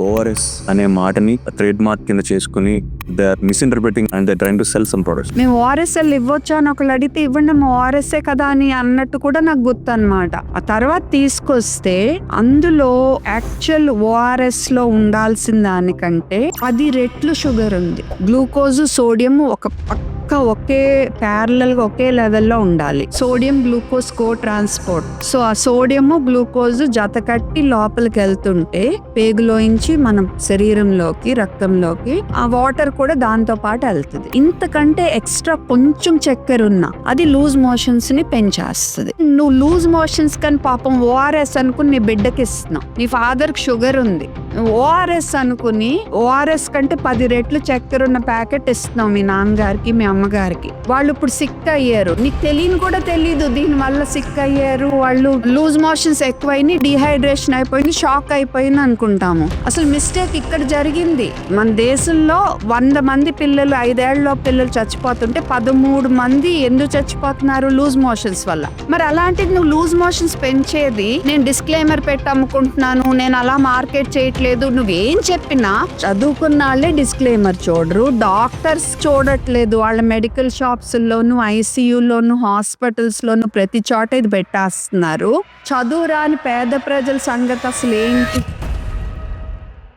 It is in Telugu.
ఓఆర్ఎస్ అనే మాటని ట్రేడ్ మార్క్ కింద చేసుకుని they are misinterpreting and they trying to sell some products. మేము ఓఆర్ఎస్ఎల్ ఇవ్వచ్చా అని ఒకళ్ళు అడిగితే ఇవ్వండి మా ఓఆర్ఎస్ఏ కదా అని అన్నట్టు కూడా నాకు గుర్తు అనమాట. ఆ తర్వాత తీసుకొస్తే అందులో యాక్చువల్ ఓఆర్ఎస్ లో ఉండాల్సిన దానికంటే 10 రెట్లు షుగర్ ఉంది. గ్లూకోజ్ సోడియం ఒకే ప్యారలల్ గా ఒకే లెవెల్లో ఉండాలి. సోడియం గ్లూకోజ్ కో ట్రాన్స్పోర్ట్. సో ఆ సోడియం గ్లూకోజ్ జత కట్టి లోపలికి వెళ్తుంటే పేగులోంచి మన శరీరంలోకి రక్తంలోకి ఆ వాటర్ కూడా దాంతో పాటు వెళ్తుంది. ఇంతకంటే ఎక్స్ట్రా కొంచెం చక్కెర ఉన్నా అది లూజ్ మోషన్స్ ని పెంచేస్తుంది. నువ్వు లూజ్ మోషన్స్ కానీ పాపం ఓఆర్ఎస్ అనుకుని నీ బిడ్డకి ఇస్తున్నావు. నీ ఫాదర్ కి షుగర్ ఉంది, ఓఆర్ఎస్ అనుకుని ఓఆర్ఎస్ కంటే 10 రెట్లు చక్కెర ఉన్న ప్యాకెట్ ఇస్తున్నావు మీ నాన్నగారికి మీ అమ్మగారికి. వాళ్ళు ఇప్పుడు సిక్ అయ్యారు, నీకు తెలియని కూడా తెలీదు దీని వల్ల సిక్ అయ్యారు, వాళ్ళు లూజ్ మోషన్స్ ఎక్కువైంది, డిహైడ్రేషన్ అయిపోయింది, షాక్ అయిపోయింది అనుకుంటాము. అసలు మిస్టేక్ ఇక్కడ జరిగింది. మన దేశంలో 100 మంది పిల్లలు 5 ఏళ్ల పిల్లలు చచ్చిపోతుంటే 13 మంది ఎందుకు చచ్చిపోతున్నారు? లూజ్ మోషన్స్ వల్ల. మరి అలాంటిది నువ్వు లూజ్ మోషన్స్ పెంచేది నేను డిస్క్లైమర్ పెట్టి అమ్ముకుంటున్నాను, నేను అలా మార్కెట్ చేయట్లేదు, నువ్వేం చెప్పినా చదువుకున్న వాళ్ళే డిస్క్లైమర్ చూడరు, డాక్టర్స్ చూడట్లేదు. వాళ్ళ మెడికల్ షాప్స్ లోను ఐసీయూలోను హాస్పిటల్స్ లోను ప్రతి చోట ఇది పెట్టేస్తున్నారు. చదువు రాని పేద ప్రజల సంగతి అసలు ఏంటి?